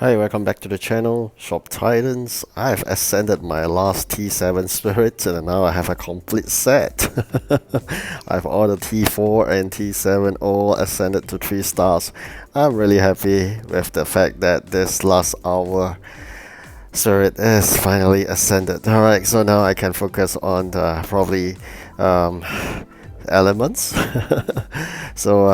Hi, welcome back to the channel, Shop Titans. I've ascended my last T7 spirits and now I have a complete set. I've ordered T4 and T7 all ascended to 3 stars. I'm really happy with the fact that this last hour spirit is finally ascended. Alright, so now I can focus on the probably elements. So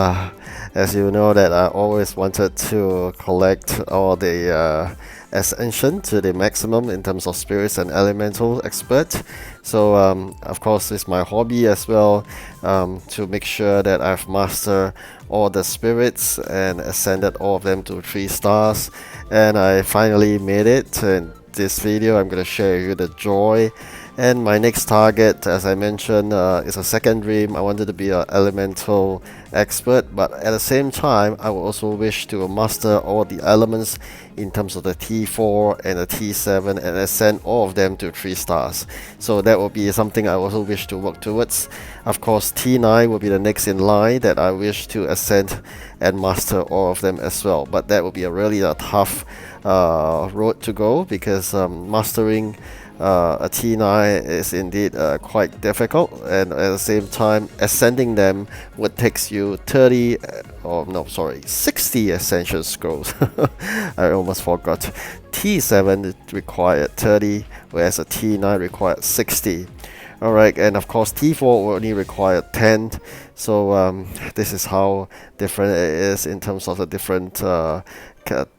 as you know that I always wanted to collect all the ascension to the maximum in terms of spirits and elemental expert. So of course it's my hobby as well, to make sure that I've mastered all the spirits and ascended all of them to 3 stars, and I finally made it. In this video I'm going to share with you the joy. And my next target, as I mentioned, is a second dream. I wanted to be an elemental expert, but at the same time I would also wish to master all the elements in terms of the T4 and the T7 and ascend all of them to 3 stars. So that will be something I also wish to work towards. Of course, T9 will be the next in line that I wish to ascend and master all of them as well, but that will be a really tough road to go, because mastering a T9 is indeed quite difficult, and at the same time ascending them would take you 60 ascension scrolls. I almost forgot. T7 required 30, whereas a T9 required 60. Alright, and of course T4 will only require 10. So this is how different it is in terms of the different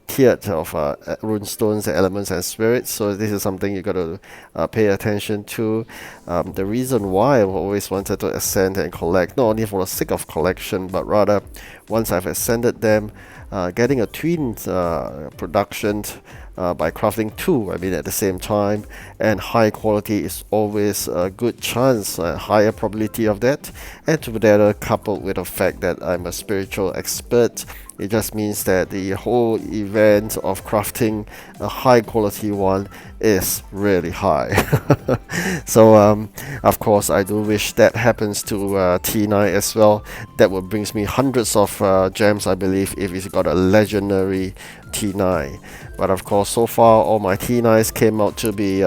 tiered of runestones, elements and spirits. So this is something you got to pay attention to. The reason why I've always wanted to ascend and collect, not only for the sake of collection, but rather once I've ascended them, getting a twin production by crafting 2, at the same time, and high quality is always a good chance, a higher probability of that. And together, coupled with the fact that I'm a spiritual expert, it just means that the whole event of crafting a high quality one is really high. So of course I do wish that happens to T9 as well. That would brings me hundreds of gems, I believe, if it's got a legendary T9. But of course so far all my T9s came out to be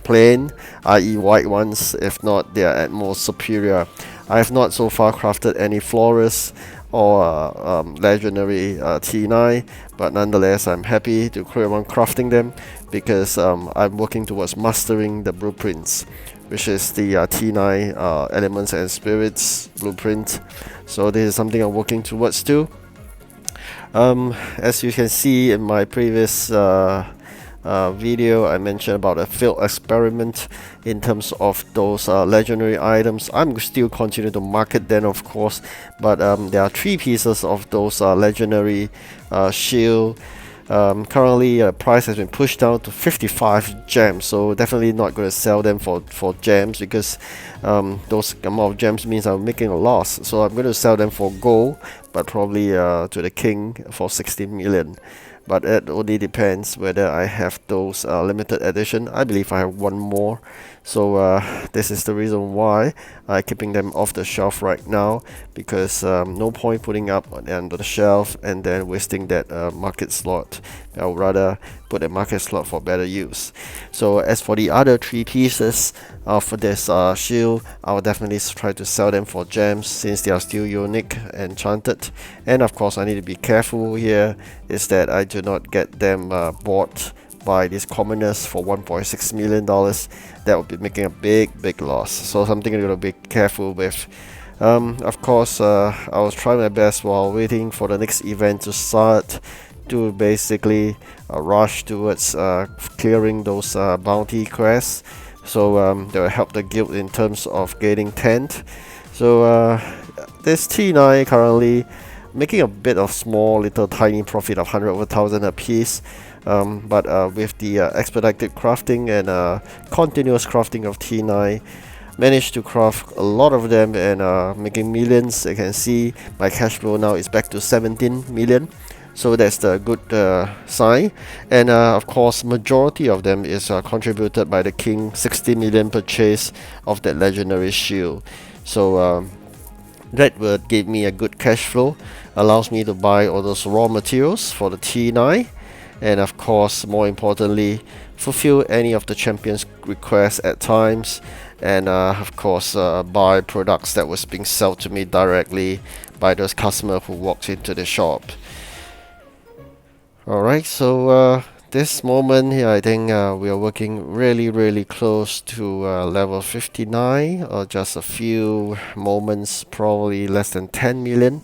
plain, i.e. white ones. If not, they are at most superior. I have not so far crafted any florist or legendary T9, but nonetheless I'm happy to carry on crafting them, because I'm working towards mastering the blueprints, which is the T9 elements and spirits blueprint. So this is something I'm working towards too. As you can see in my previous video, I mentioned about a failed experiment in terms of those legendary items. I'm still continuing to market them, of course, but there are 3 pieces of those legendary shield. Currently price has been pushed down to 55 gems, so definitely not going to sell them for gems, because those amount of gems means I'm making a loss. So I'm going to sell them for gold, but probably to the king for 16 million. But it only depends whether I have those limited edition. I believe I have one more. So this is the reason why I'm keeping them off the shelf right now, because no point putting up under the shelf and then wasting that market slot. I would rather put a market slot for better use. So as for the other 3 pieces of this shield, I will definitely try to sell them for gems, since they are still unique and enchanted. And of course I need to be careful here, is that I do not get them bought by these commoners for $1.6 million. That would be making a big loss. So something I'm going to be careful with. Of course I was trying my best while waiting for the next event to start, to basically rush towards clearing those bounty quests. So that will help the guild in terms of getting tent. So this T9 currently making a bit of small little tiny profit of 100 over 1,000 a piece. But with the expedited crafting and continuous crafting of T9, managed to craft a lot of them and making millions. You can see my cash flow now is back to 17 million. So that's the good sign. And of course majority of them is contributed by the king, 60 million purchase of that legendary shield. So that will give me a good cash flow, allows me to buy all those raw materials for the T9, and of course, more importantly, fulfill any of the champions' requests at times, and of course, buy products that was being sold to me directly by those customers who walked into the shop. Alright, so this moment here, I think we are working really close to level 59, or just a few moments, probably less than 10 million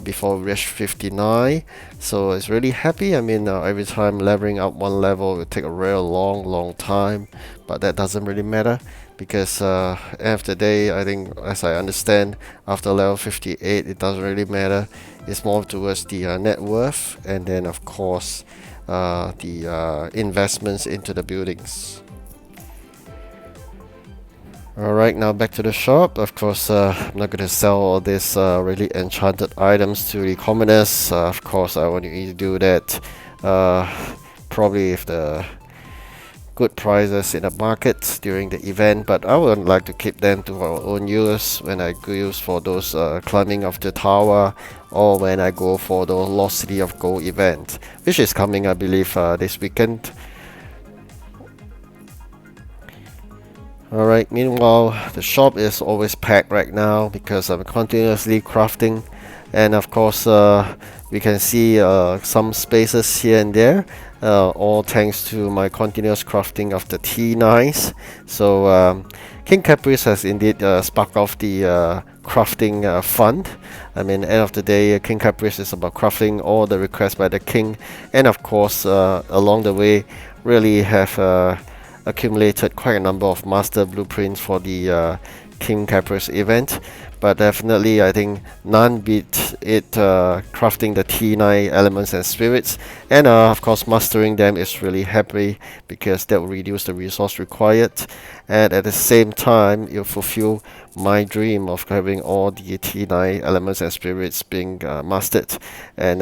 before we reach 59. So it's really happy. I mean, every time leveling up one level will take a real long time, but that doesn't really matter, because end of the day, I think, as I understand, after level 58 it doesn't really matter. It's more towards the net worth, and then of course the investments into the buildings. Alright, now back to the shop. Of course, I'm not going to sell all these really enchanted items to the commoners. Of course, I want you to do that probably if the good prices in the market during the event, but I would like to keep them to our own use when I go use for those climbing of the tower, or when I go for the Lost City of Gold event, which is coming, I believe, this weekend. Alright, meanwhile, the shop is always packed right now because I'm continuously crafting, and of course we can see some spaces here and there, all thanks to my continuous crafting of the T9s. So King Caprice has indeed sparked off the crafting fund. I mean, end of the day, King Caprice is about crafting all the requests by the king, and of course along the way really have accumulated quite a number of master blueprints for the King Caprice event. But definitely, I think none beat it crafting the T9 elements and spirits, and of course mastering them is really happy, because that will reduce the resource required, and at the same time you'll fulfill my dream of having all the T9 elements and spirits being mastered, and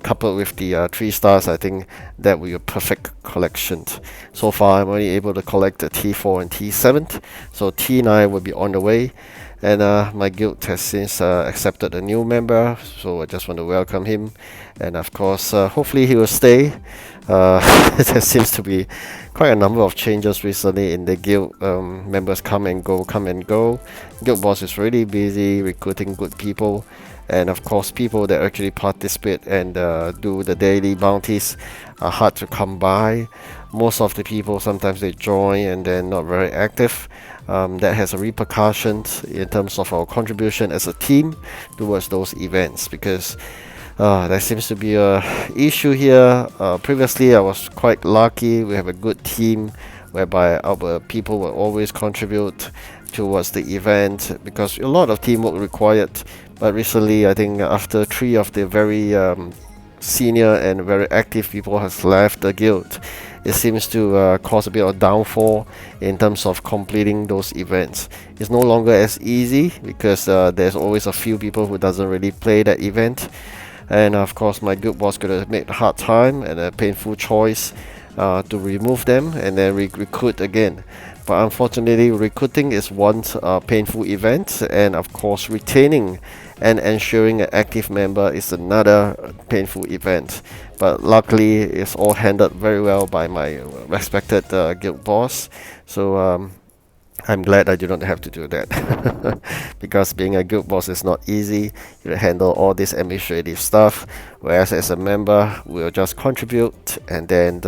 coupled with the 3 stars, I think that will be a perfect collection. So far I'm only able to collect the T4 and T7, so T9 will be on the way. And my guild has since accepted a new member, so I just want to welcome him, and of course hopefully he will stay. There seems to be quite a number of changes recently in the guild. Members come and go. Guild boss is really busy recruiting good people, and of course people that actually participate and do the daily bounties are hard to come by. Most of the people, sometimes they join and they're not very active. That has a repercussion in terms of our contribution as a team towards those events, because there seems to be a issue here. Previously I was quite lucky. We have a good team whereby our people will always contribute towards the event, because a lot of teamwork required. But recently, I think after 3 of the very senior and very active people has left the guild, it seems to cause a bit of downfall in terms of completing those events. It's no longer as easy, because there's always a few people who doesn't really play that event, and of course my guild boss could have made a hard time and a painful choice to remove them and then recruit again. But unfortunately, recruiting is one painful event, and of course retaining and ensuring an active member is another painful event. But luckily it's all handled very well by my respected guild boss, so I'm glad I do not have to do that. Because being a guild boss is not easy. You handle all this administrative stuff, whereas as a member we'll just contribute and then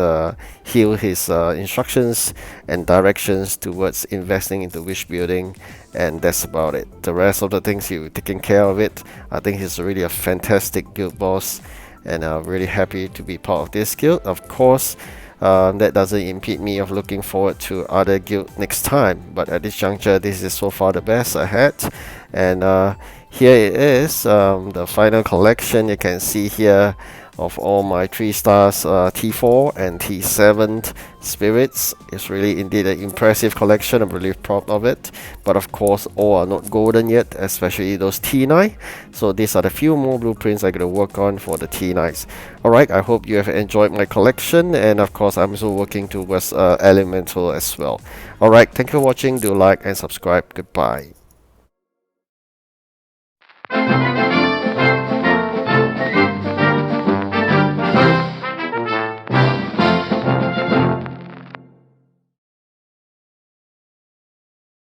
heal his instructions and directions towards investing into which building, and that's about it. The rest of the things he taking care of it. I think he's really a fantastic guild boss, and I'm really happy to be part of this guild. Of course, that doesn't impede me of looking forward to other guild next time, but at this juncture this is so far the best I had. And here it is, the final collection. You can see here of all my 3 stars T4 and T7 spirits. It's really indeed an impressive collection. I'm really proud of it, but of course all are not golden yet, especially those T9. So these are the few more blueprints I'm going to work on for the T9s. Alright, I hope you have enjoyed my collection, and of course I'm also working towards elemental as well. Alright, thank you for watching. Do like and subscribe. Goodbye.